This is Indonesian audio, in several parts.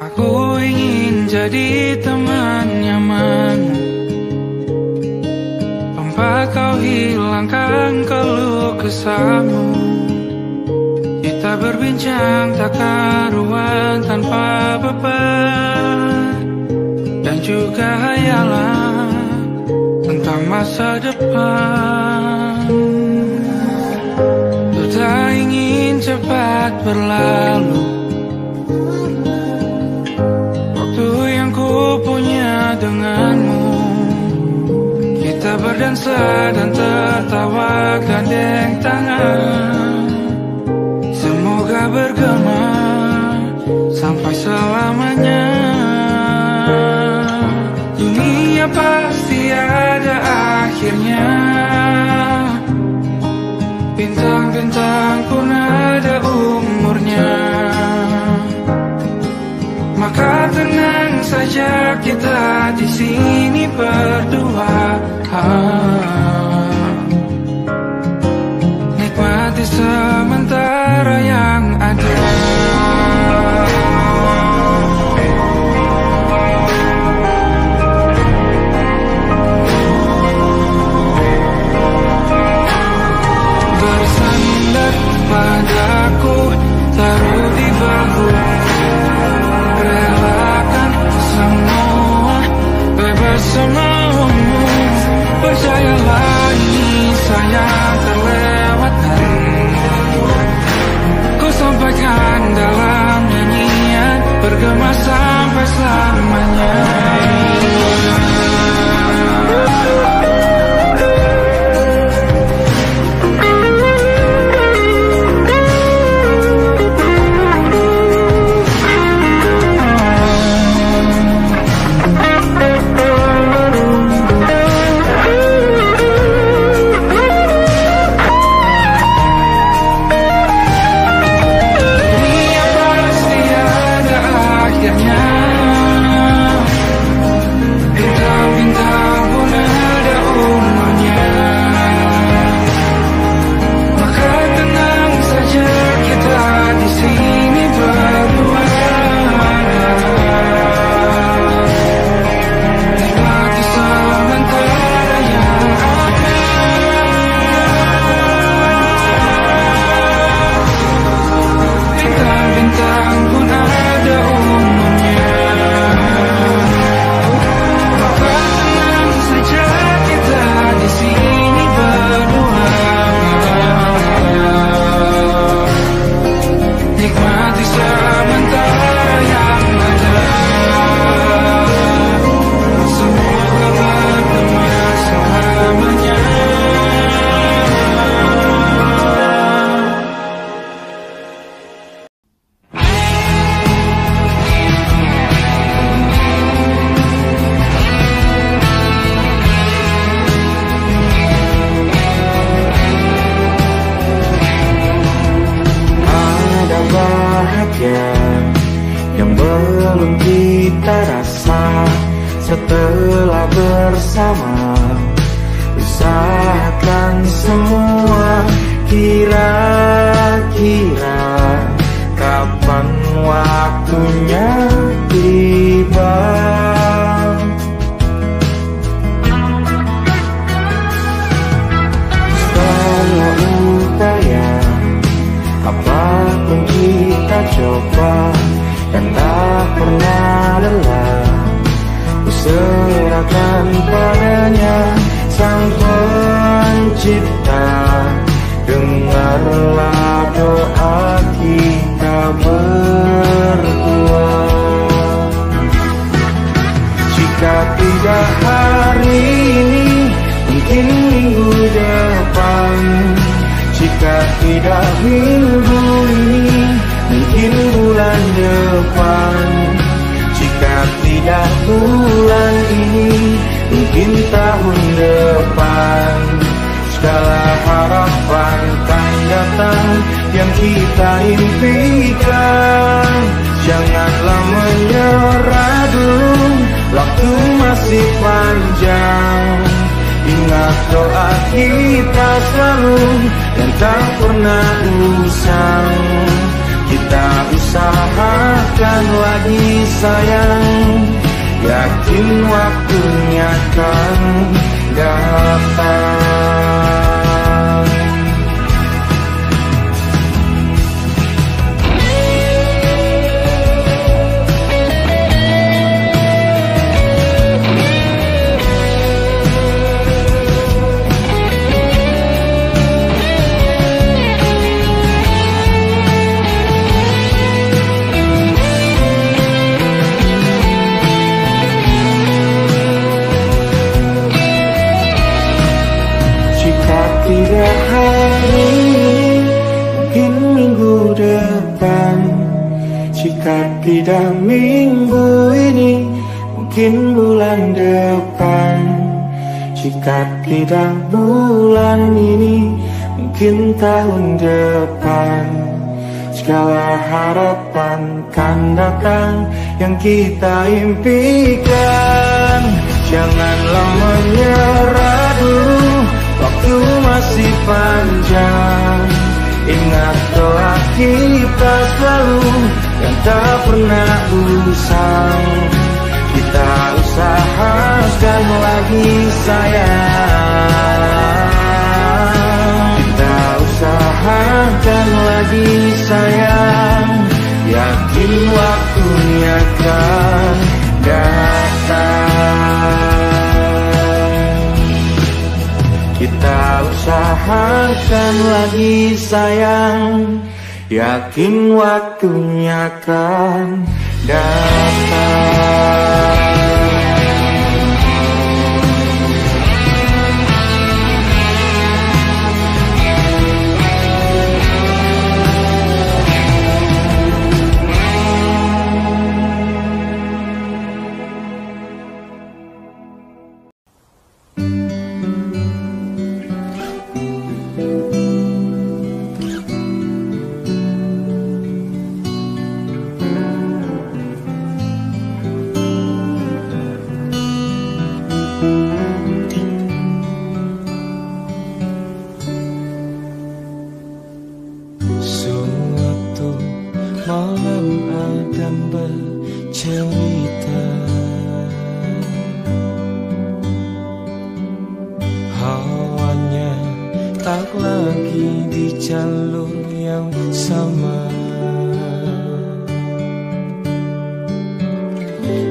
Aku ingin jadi teman nyamanmu, tempat kau hilangkan keluh kesahmu. Kita berbincang tak karuan tanpa beban, dan juga hayalan tentang masa depan. Ku tak ingin cepat berlalu waktu yang ku punya denganmu. Kita berdansa dan tertawa gandeng tangan, semoga bergema sampai selamanya. Dunia pasti ada akhirnya, bintang-bintang pun ada umurnya. Maka tenang saja kita di sini berdua, nikmati sementara yang ada. Bersandar padaku, taruh di bahu, relakan semua, bebas semaumu. Percayalah ini sayang terlewatkan, ku sampaikan dalam nyanyian, bergema sampai selamanya. yang belum kita rasa setelah bersama. Usahakan semua, kira-kira kapan waktunya tiba. Semua upaya, apapun kita coba dan tak pernah lelah, ku serahkan padanya Sang Pencipta. Dengarlah doa kita berdua. Jika tidak hari ini, mungkin minggu depan. Jika tidak minggu ini, mungkin bulan depan. Jika tidak bulan ini, mungkin tahun depan. Segala harapan kan datang yang kita impikan. Janganlah menyerah dulu, waktu masih panjang. Ingat doa kita selalu dan tak pernah usang. Kita usahakan dan lagi sayang, yakin waktunya akan datang. Tidak hari ini, mungkin minggu depan. Jika tidak minggu ini, mungkin bulan depan. Jika tidak bulan ini, mungkin tahun depan. Segala harapan kan datang yang kita impikan. Janganlah menyerah dulu, waktu masih panjang. Ingat doa kita selalu yang tak pernah usang. Kita usaha sekali lagi sayang. Kita usahakan lagi sayang, yakin waktunya akan datang. Kita usahakan lagi sayang, yakin waktunya akan datang.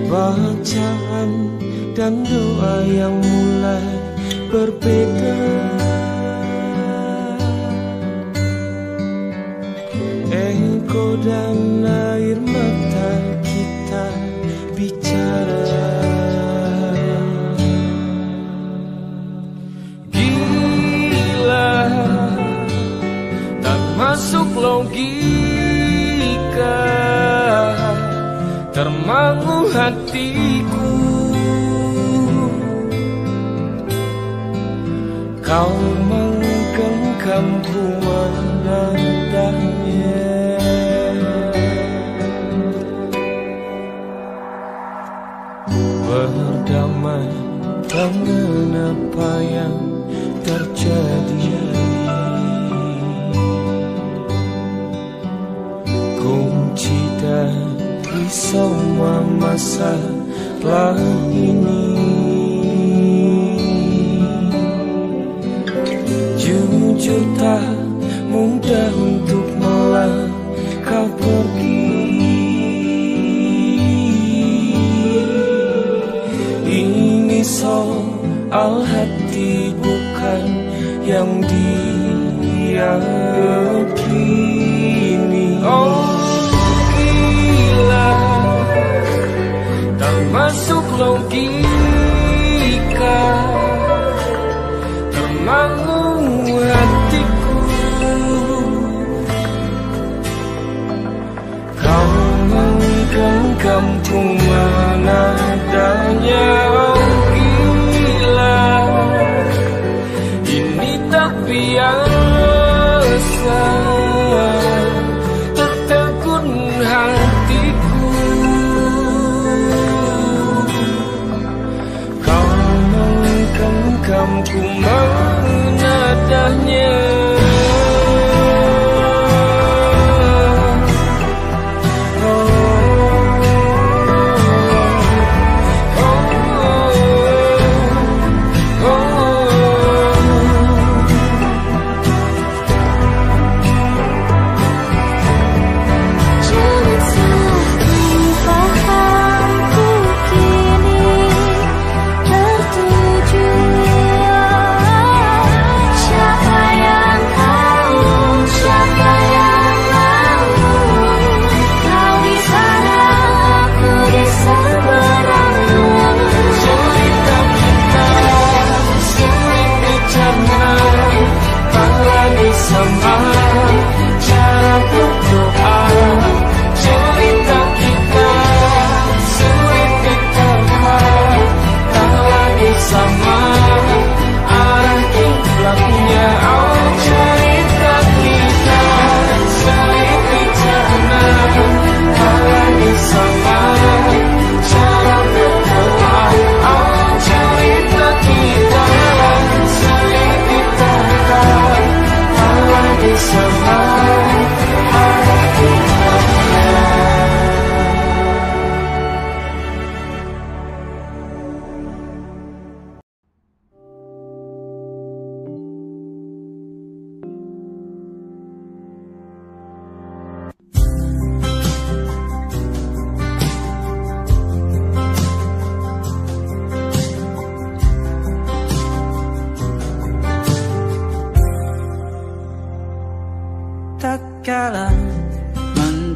Bacaan dan doa yang mulai berbeda. Engkau dan air mata kita bicara. Gila, tak masuk logika, termangu hatiku. Kau menggenggamku menandanya. Berdamai dengan apa yang terjadi. Kunci dari semua masalah ini, jujur tak mudah untuk melangkah pergi. Ini soal hati bukan yang diyakini. Oh gila, tak masuk logika, termangu hatiku. Kau menggenggamku menadanya. Oh gila, ini tak biasa, tertegun hatiku. Kau menggenggamku menadanya. Oh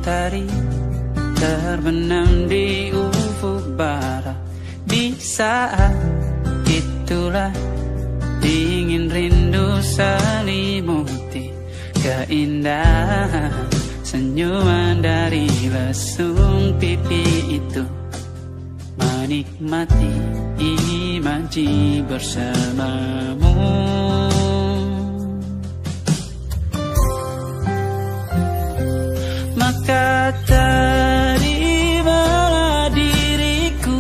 mentari terbenam di ufuk barat. Di saat itulah dingin rindu selimuti keindahan senyuman dari lesung pipi itu. Menikmati imaji bersamamu. Maka terimalah diriku,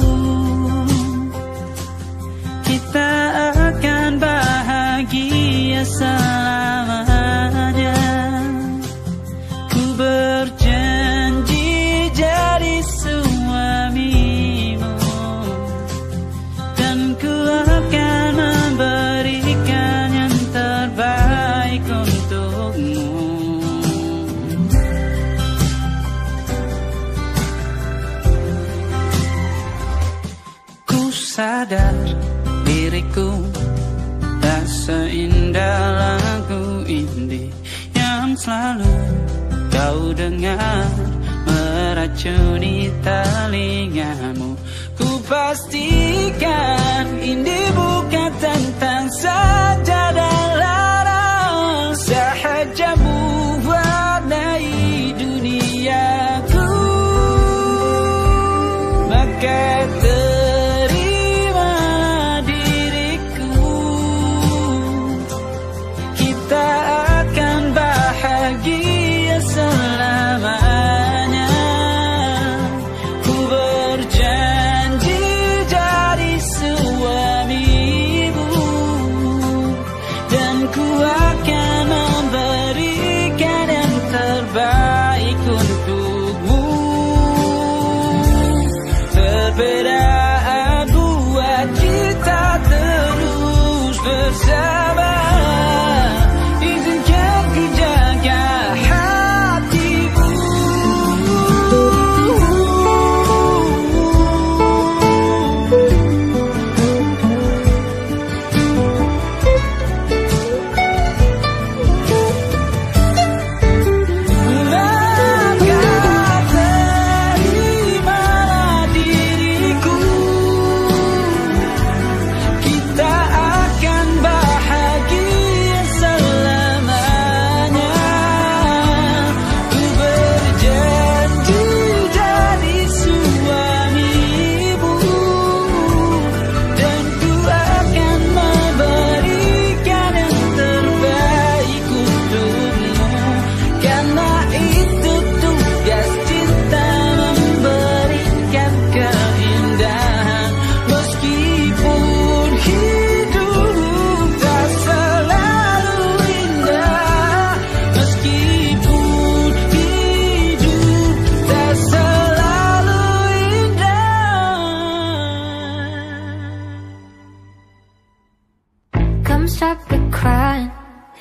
kita akan bahagia selamanya. Ku berjanji jadi suamimu, dan ku akan memberikan yang terbaik untukmu. Sadar diriku tak seindah lagu indie yang selalu kau dengar meracuni telingamu. Ku pastikan indie bukan tentang sajadah larang, sahaja mewarnai duniaku. Maka bahagia selamanya. Ku berjanji jadi suamimu, dan ku akan memberikan yang terbaik untukmu. Perbedaan buat kita terus bersama.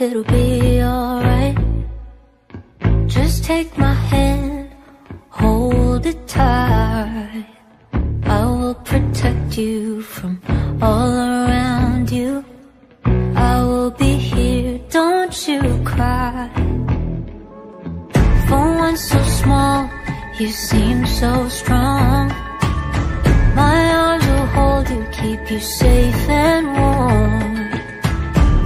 It'll be alright. Just take my hand, hold it tight. I will protect you from all around you. I will be here, don't you cry. For one so small, you seem so strong. My arms will hold you, keep you safe and warm.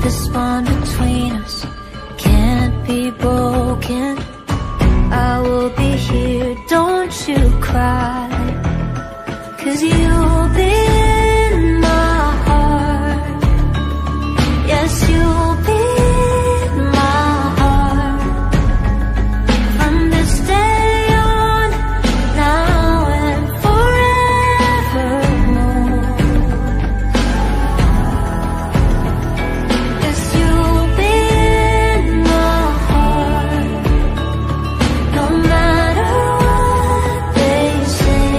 This bond between us can't be broken. I will be here, don't you cry. 'Cause you'll be in my heart. Yes, you'll be in my heart. From this day on, now and forevermore. Yes, you'll be in my heart. No matter what they say,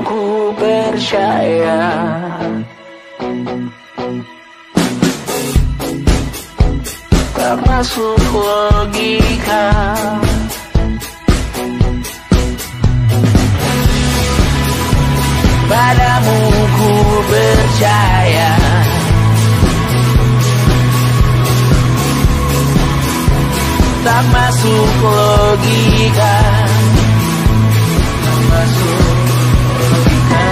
ku percaya. Tak masuk logika. Padamu ku percaya. Tak masuk logika. Tak masuk logika.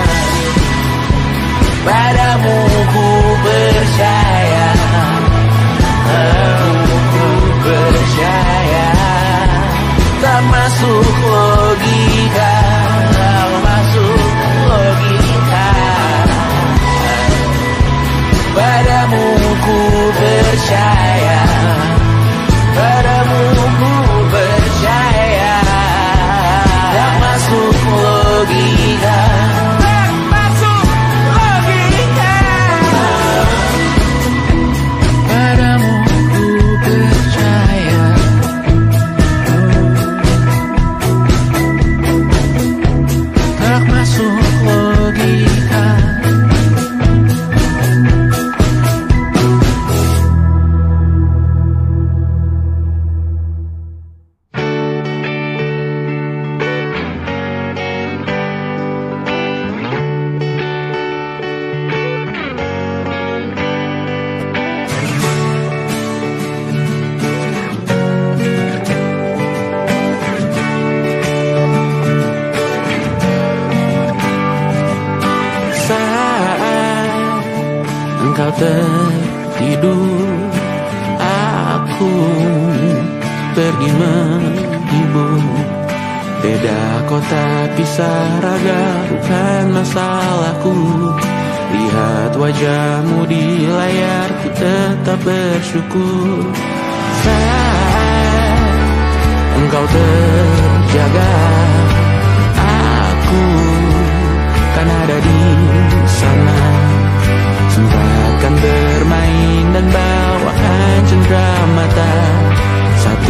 Padamu ku percaya. Padamu ku percaya. Tak masuk logika. Tak masuk logika. Padamu ku percaya. Padamu ku percaya. Tak masuk logika. Tak masuk logika. Padamu ku percaya. Tak masuk logika. Engkau tertidur, aku pergi menghibur. Beda kota pisah raga bukan masalahku. Lihat wajahmu di layar, ku tetap bersyukur. Saat engkau terjaga, aku kan ada di sana. Sempatkan bermain dan bawaan cenderamata. 1-5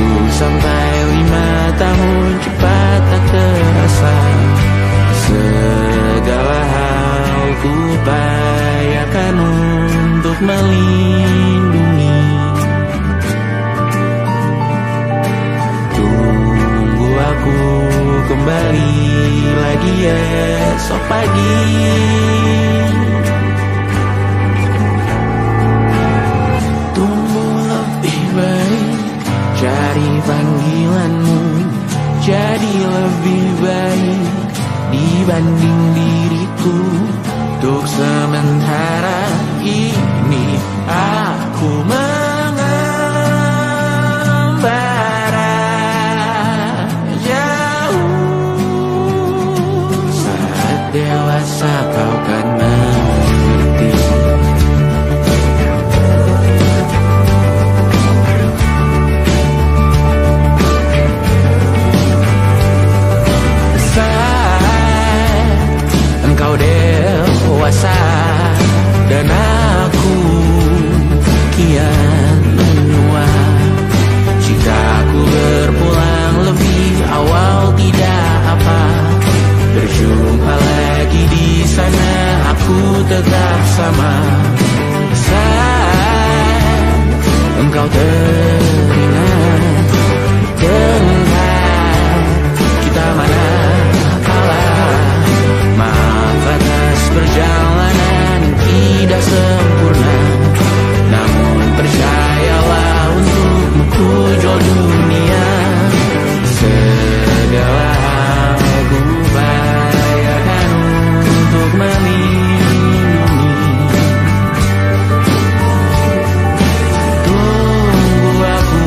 tahun cepat tak terasa. Segala hal ku upayakan untuk melindungi. Tunggu aku kembali lagi esok pagi. Cari panggilanmu jadi lebih baik dibanding diriku. Untuk sementara ini aku mengembara jauh. Saat dewasa kau kan mengerti. Engkau dewasa dan aku kian menua. Jika aku berpulang lebih awal tidak apa. Berjumpa lagi di sana, aku tetap sama. Saat engkau teringat tentang kita mana maaf atas perjalanan tidak sempurna. Namun percayalah untukmu ku jual dunia. Segala hal ku upayakan untuk melindungi. Tunggu aku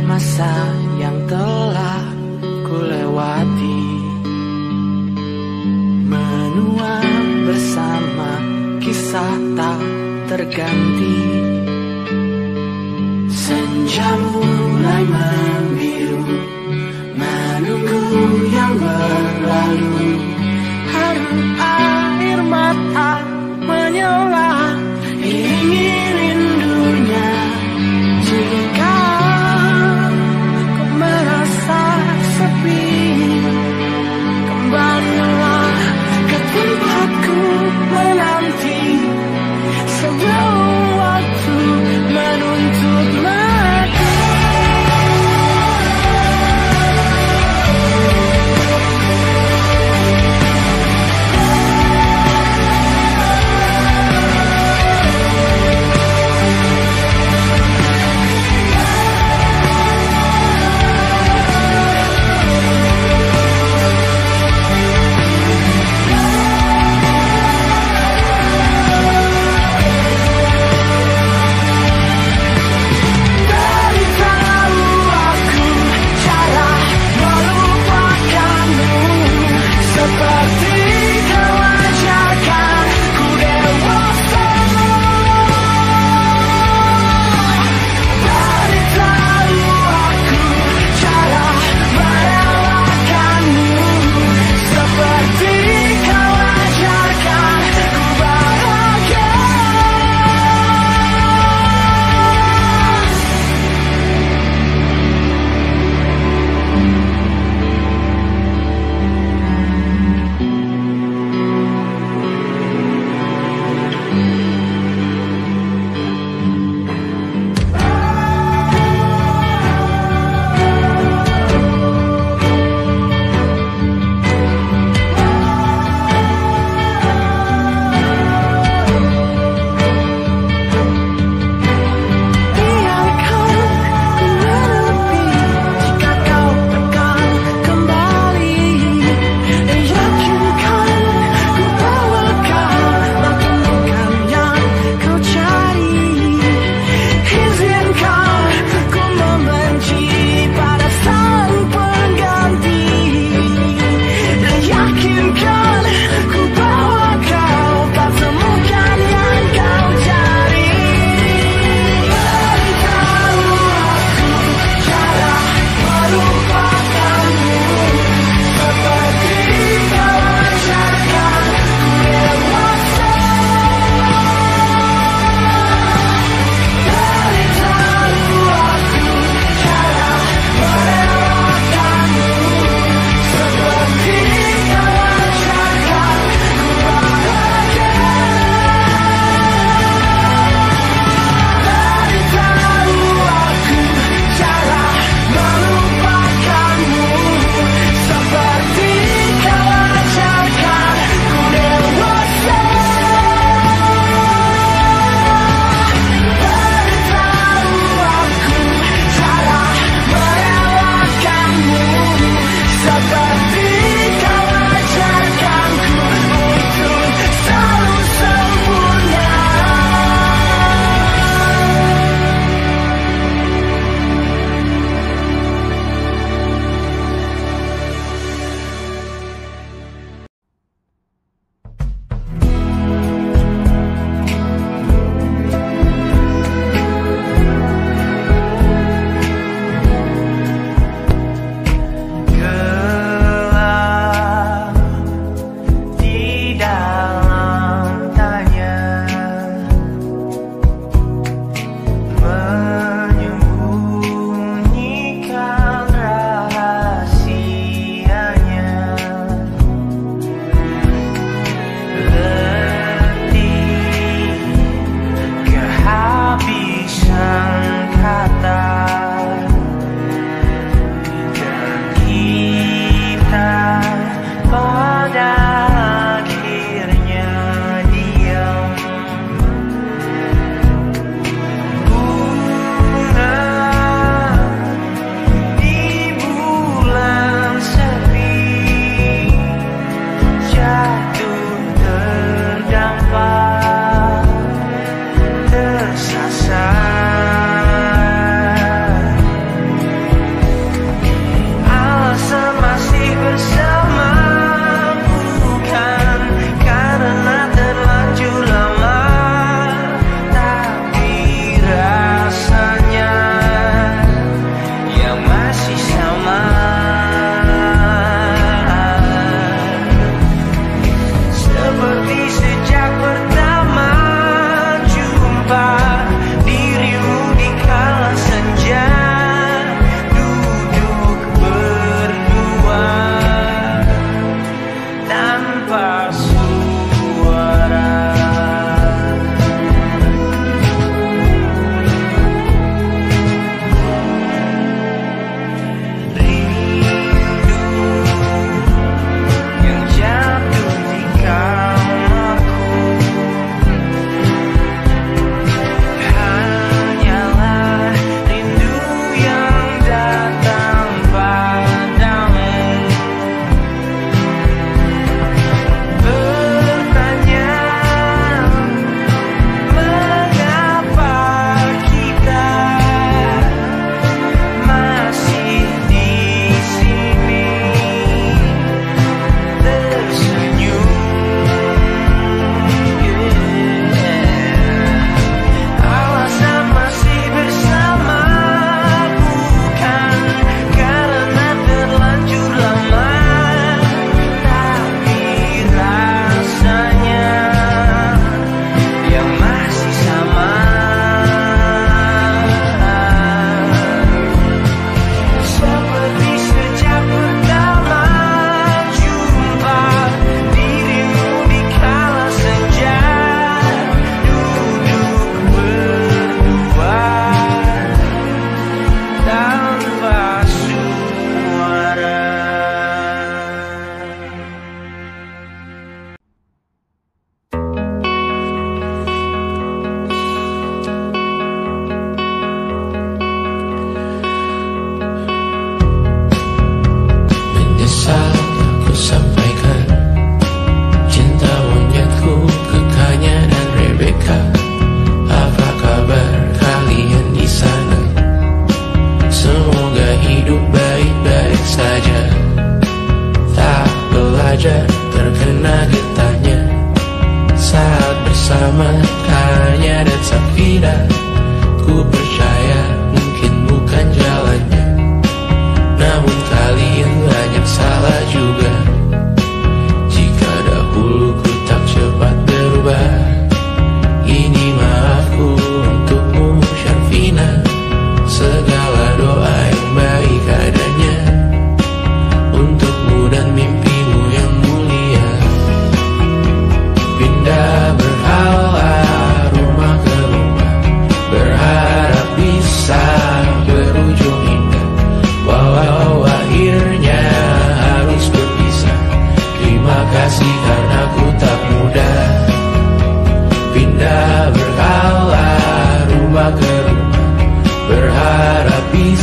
masa yang telah ku lewati, menua bersama kisah tak terganti. Senja mulai membiru, menunggu yang berlalu. Harum air mata menyala, ingin rindunya. Jika kau merasa sepi, kembalilah ke tempatku menanti. Sebelum waktu menuntut mati.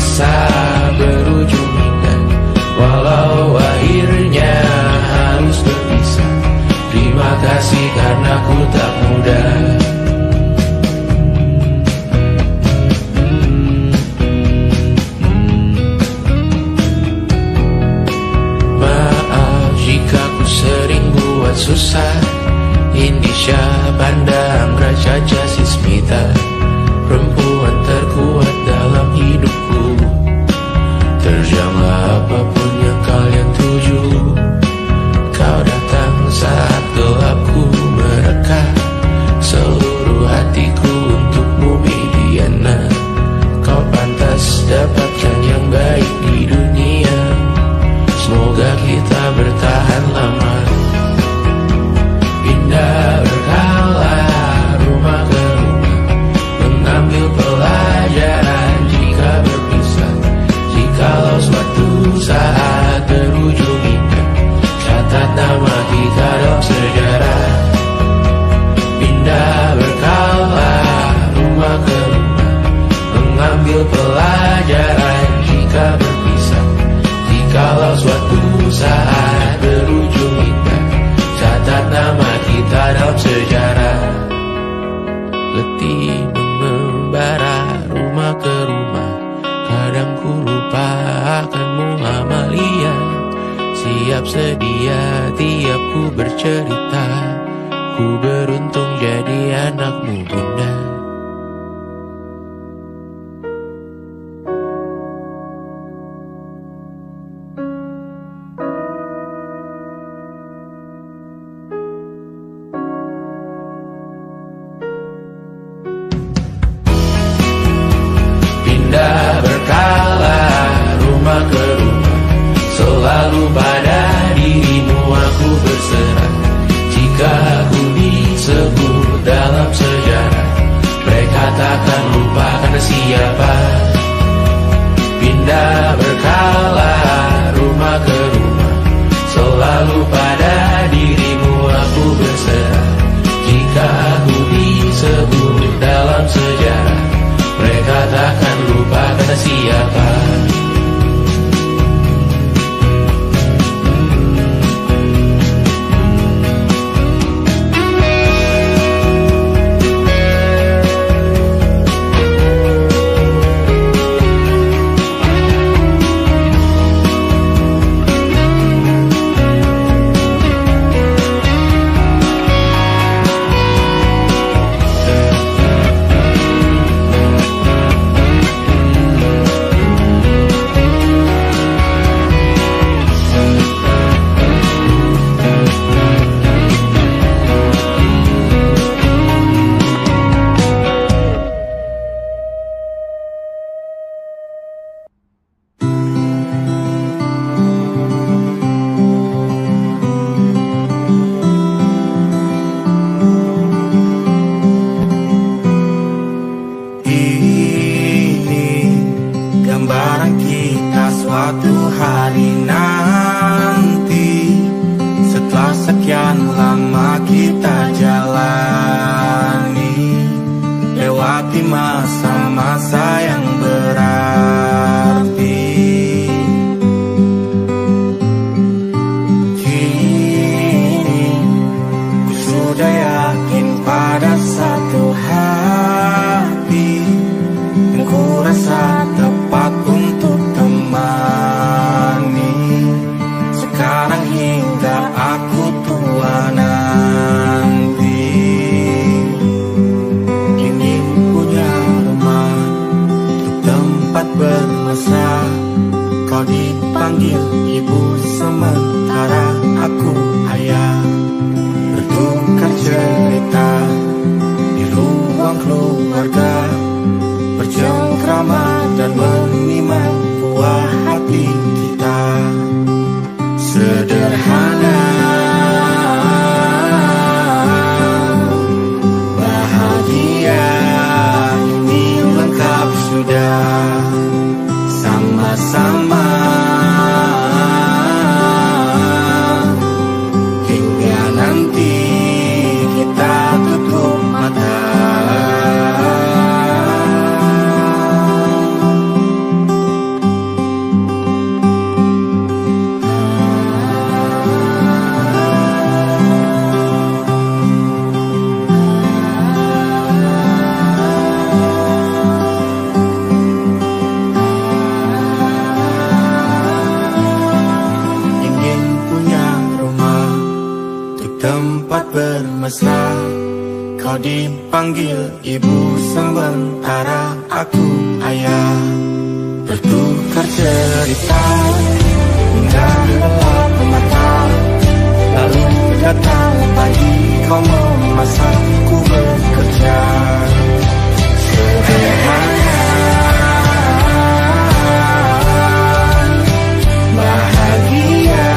bisa berujung indah, walau akhirnya harus berpisah. Terima kasih karena ku tak mudah. Maaf jika ku sering buat susah. Indonesia pandang Raja Jasismita, perempuan terkuat dalam hidupku. Terjanglah apapun yang kalian tuju. Kau datang saat gelapku mereka, seluruh hatiku untukmu Mediana. Kau pantas dapatkan yang baik di dunia. Semoga kita bertahan lama. Pindah berkala rumah ke rumah, mengambil pelajaran jika berpisah. Jikalau suatu saat berujung indah, catat nama kita dalam sejarah. Pindah berkala rumah ke rumah, mengambil pelajaran jika berpisah. Jikalau suatu saat berujung indah, catat nama kita dalam sejarah. Letih mengembara rumah ke rumah, kadang ku lupa akanmu Amalia. Siap sedia tiap ku bercerita, ku beruntung jadi anakmu bunda. Pindah berkala rumah ke rumah, selalu pada dirimu aku berserah. Jika aku disebut dalam sejarah, mereka takkan lupa karena siapa. Pindah berkala rumah ke rumah, selalu pada dirimu aku berserah. Jika aku disebut dalam sejarah, mereka takkan lupa kata siapa. mesra. Kau dipanggil ibu, sementara aku ayah. Bertukar cerita hingga gelap mata. Lalu datang pagi, kau memasak, ku bekerja. Sederhana, bahagia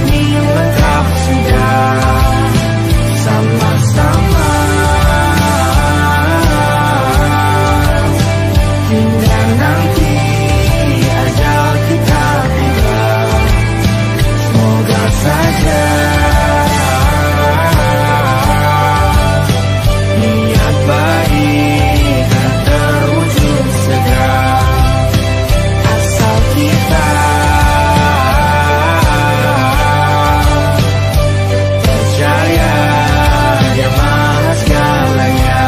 ini lengkap sudah. Sama-sama hingga nanti ajal kita tiba. Semoga saja niat baik dan terwujud segera. Asal kita percaya Dia Maha segalanya.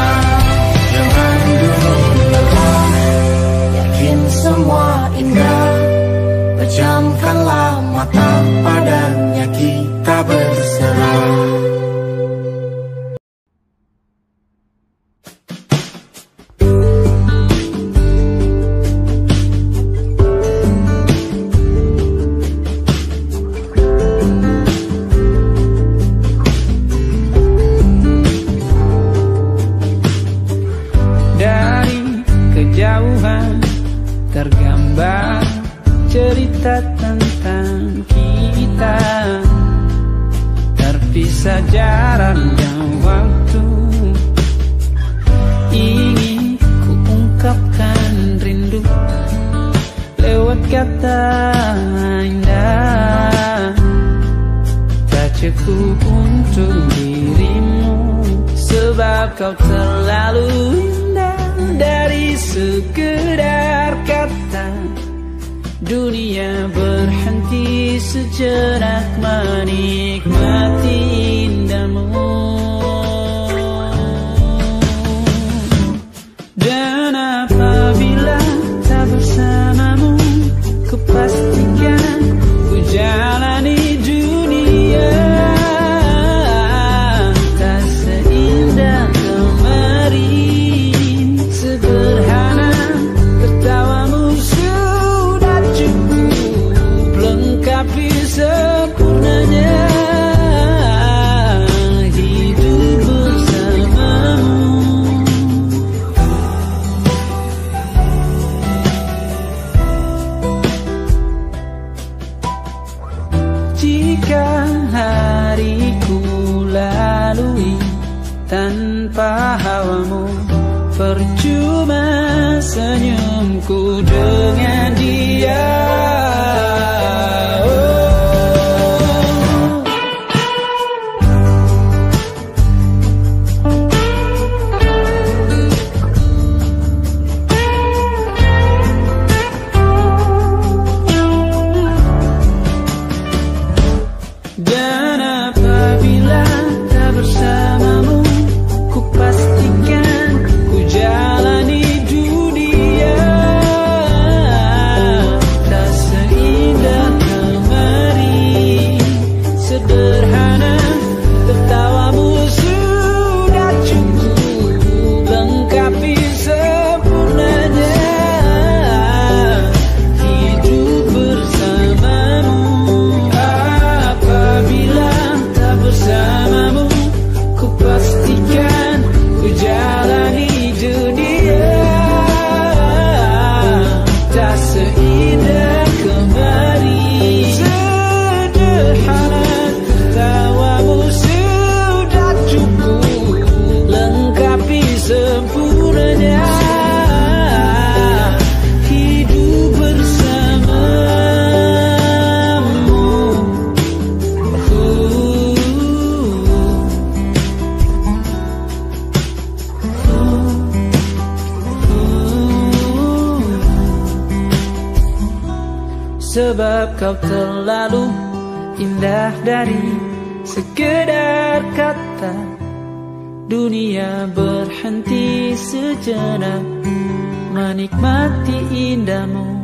Jangan dulu lelah, yakin semua indah. Pejamkanlah mata, padanya kita berserah. Dari kejauhan tergambar cerita tentang kita, terpisah jarak dan waktu. Ingin ku ungkapkan rindu lewat kata indah. Tak cukup untuk dirimu, sebab kau terlalu indah. Dari sekedar kata, dunia berhenti sejenak menikmati indahmu. Dan apabila tak bersamamu, ku pastikan ku jalani dunia tak seindah kemarin. Sederhana, tertawamu sudah cukup lengkapi sempurnanya hidup bersamamu. Jika hariku lalui tanpa hawamu, percuma senyumku dengan dia. Dan apabila tak bersamamu, ku pastikan ku jalani dunia tak seindah kemarin. Sederhana, tertawamu sudah cukup lengkapi sempurnanya hidup bersamamu. Apabila tak bersamamu, ku pastikan ku jalani dunia tak seindah kemarin. Sederhana, tertawamu sudah cukup lengkapi sempurnanya hidup bersamamu. Sebab kau terlalu indah dari sekedar kata, dunia berhenti sejenak menikmati indahmu.